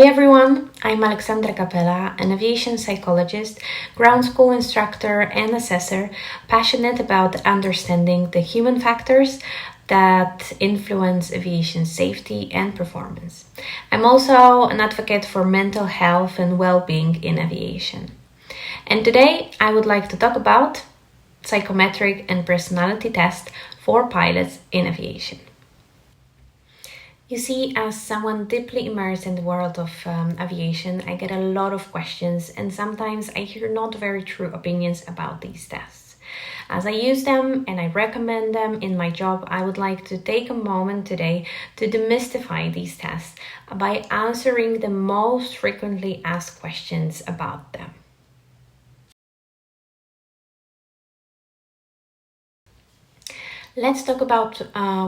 Hey everyone, I'm Alexandra Capella, an aviation psychologist, ground school instructor, and assessor, passionate about understanding the human factors that influence aviation safety and performance. I'm also an advocate for mental health and well-being in aviation. And today I would like to talk about psychometric and personality test for pilots in aviation. You see, as someone deeply immersed in the world of aviation, I get a lot of questions and sometimes I hear not very true opinions about these tests. As I use them and I recommend them in my job, I would like to take a moment today to demystify these tests by answering the most frequently asked questions about them. Let's talk about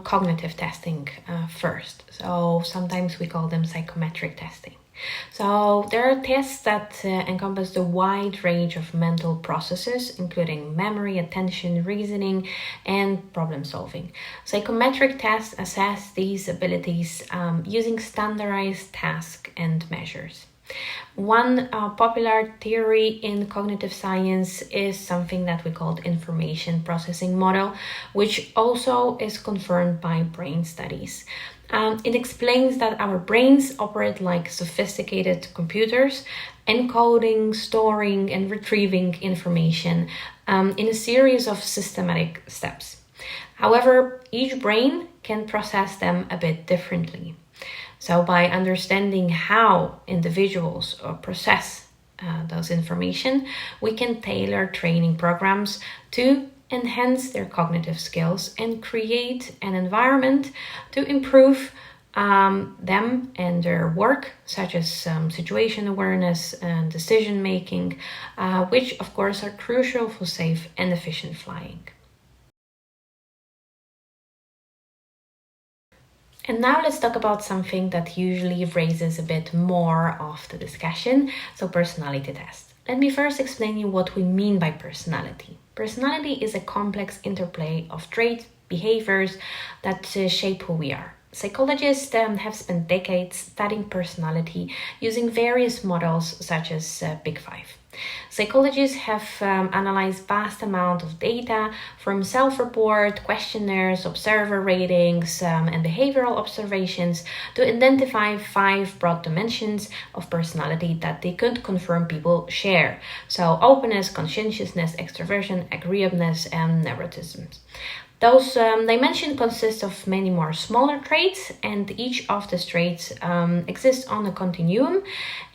cognitive testing first. So sometimes we call them psychometric testing. So there are tests that encompass the wide range of mental processes, including memory, attention, reasoning, and problem solving. Psychometric tests assess these abilities using standardized tasks and measures. One popular theory in cognitive science is something that we call information processing model, which also is confirmed by brain studies. It explains that our brains operate like sophisticated computers, encoding, storing, and retrieving information in a series of systematic steps. However, each brain can process them a bit differently. So by understanding how individuals process those information, we can tailor training programs to enhance their cognitive skills and create an environment to improve them and their work, such as situation awareness and decision making, which of course are crucial for safe and efficient flying. And now let's talk about something that usually raises a bit more of the discussion, so personality test. Let me first explain you what we mean by personality. Personality is a complex interplay of traits, behaviors that shape who we are. Psychologists have spent decades studying personality using various models such as Big Five. Psychologists have analyzed vast amount of data from self-report, questionnaires, observer ratings, and behavioral observations to identify 5 broad dimensions of personality that they could confirm people share. So openness, conscientiousness, extroversion, agreeableness, and neuroticism. Those dimensions consist of many more smaller traits, and each of these traits exists on a continuum,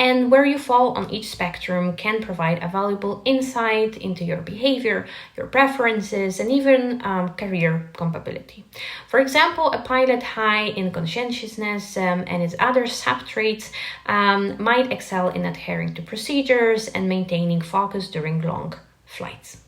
and where you fall on each spectrum can provide a valuable insight into your behavior, your preferences, and even career compatibility. For example, a pilot high in conscientiousness and its other sub-traits might excel in adhering to procedures and maintaining focus during long flights.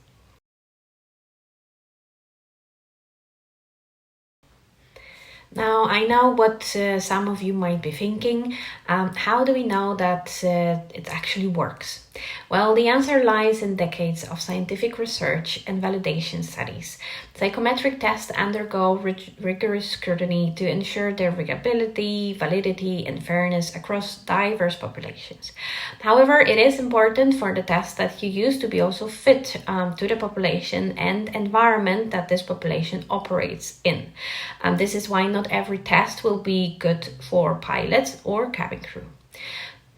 Now, I know what some of you might be thinking. How do we know that it actually works? Well, the answer lies in decades of scientific research and validation studies. Psychometric tests undergo rigorous scrutiny to ensure their reliability, validity, and fairness across diverse populations. However, it is important for the test that you use to be also fit to the population and environment that this population operates in. This is why not every test will be good for pilots or cabin crew.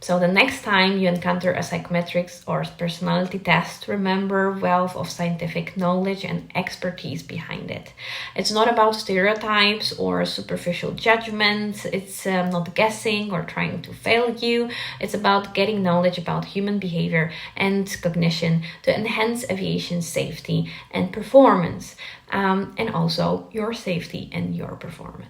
So the next time you encounter a psychometric or personality test, remember wealth of scientific knowledge and expertise behind it. It's not about stereotypes or superficial judgments. It's not guessing or trying to fail you. It's about getting knowledge about human behavior and cognition to enhance aviation safety and performance, and also your safety and your performance.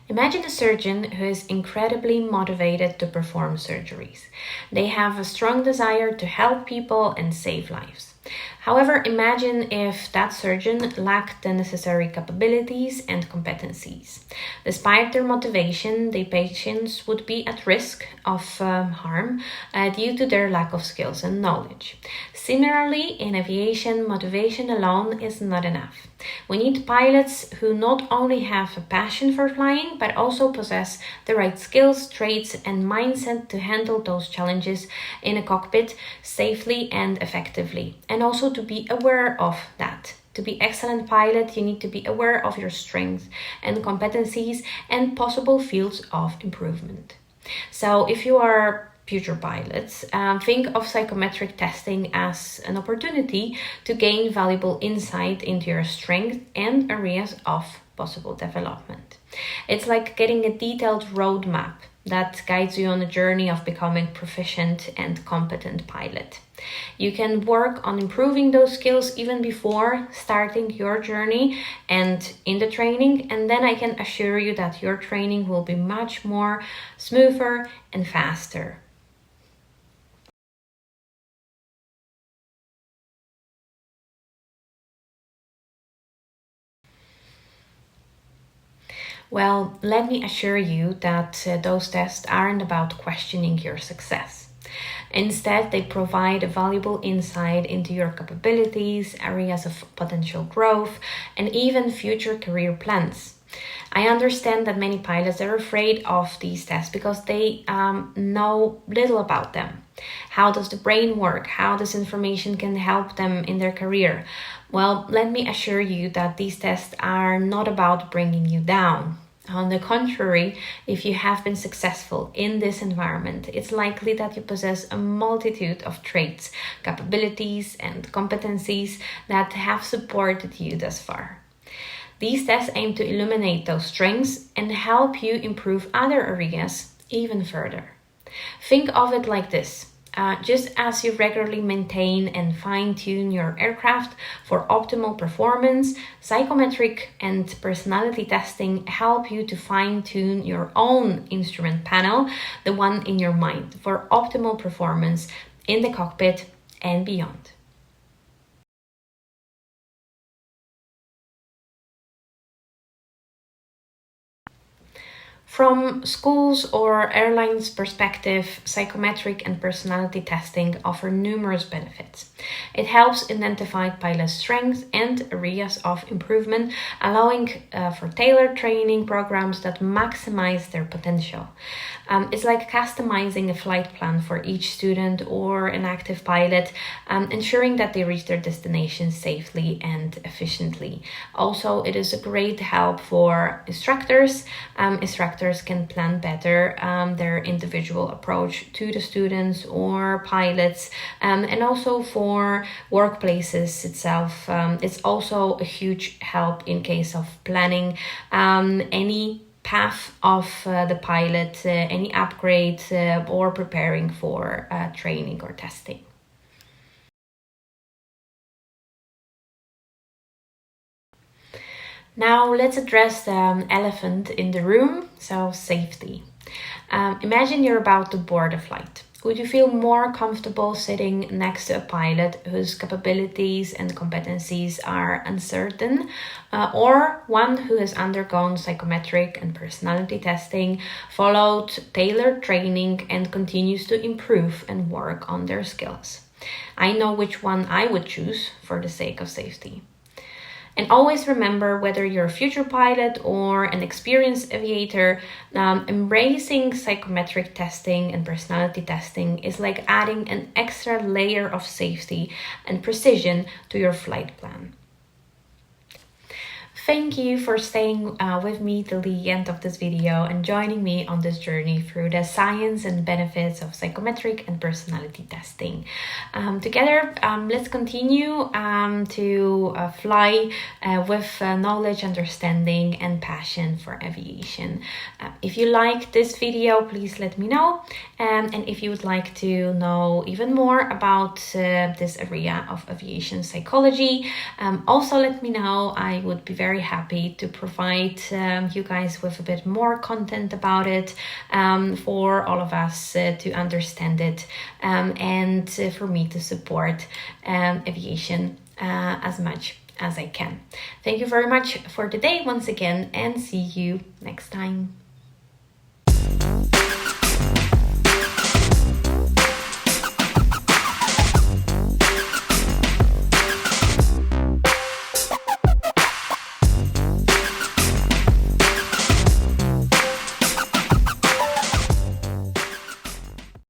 Imagine a surgeon who is incredibly motivated to perform surgeries. They have a strong desire to help people and save lives. However, imagine if that surgeon lacked the necessary capabilities and competencies. Despite their motivation, the patients would be at risk of harm due to their lack of skills and knowledge. Similarly, in aviation, motivation alone is not enough. We need pilots who not only have a passion for flying, but also possess the right skills, traits, and mindset to handle those challenges in a cockpit safely and effectively, and also to be aware of that. To be excellent pilot, you need to be aware of your strengths and competencies and possible fields of improvement. So if you are future pilots, think of psychometric testing as an opportunity to gain valuable insight into your strengths and areas of possible development. It's like getting a detailed roadmap that guides you on a journey of becoming proficient and competent pilot. You can work on improving those skills even before starting your journey and in the training, and then I can assure you that your training will be much more smoother and faster. Well, let me assure you that those tests aren't about questioning your success. Instead, they provide a valuable insight into your capabilities, areas of potential growth, and even future career plans. I understand that many pilots are afraid of these tests because they know little about them. How does the brain work? How this information can help them in their career? Well, let me assure you that these tests are not about bringing you down. On the contrary, if you have been successful in this environment, it's likely that you possess a multitude of traits, capabilities, and competencies that have supported you thus far. These tests aim to illuminate those strengths and help you improve other areas even further. Think of it like this. Just as you regularly maintain and fine-tune your aircraft for optimal performance, psychometric and personality testing help you to fine-tune your own instrument panel, the one in your mind, for optimal performance in the cockpit and beyond. From schools or airlines' perspective, psychometric and personality testing offer numerous benefits. It helps identify pilots' strengths and areas of improvement, allowing for tailored training programs that maximize their potential. It's like customizing a flight plan for each student or an active pilot, ensuring that they reach their destination safely and efficiently. Also, it is a great help for instructors. Instructors can plan better their individual approach to the students or pilots, and also for workplaces itself. It's also a huge help in case of planning any path of the pilot, any upgrades, or preparing for training or testing. Now let's address the elephant in the room, so safety. Imagine you're about to board a flight. Would you feel more comfortable sitting next to a pilot whose capabilities and competencies are uncertain, or one who has undergone psychometric and personality testing, followed tailored training, and continues to improve and work on their skills? I know which one I would choose for the sake of safety. And always remember, whether you're a future pilot or an experienced aviator, embracing psychometric testing and personality testing is like adding an extra layer of safety and precision to your flight plan. Thank you for staying with me till the end of this video and joining me on this journey through the science and benefits of psychometric and personality testing. Together, let's continue to fly with knowledge, understanding, and passion for aviation. If you like this video, please let me know. And if you would like to know even more about this area of aviation psychology, also let me know. I would be very happy to provide you guys with a bit more content about it, for all of us to understand it, and for me to support aviation as much as I can. Thank you very much for today once again, and see you next time.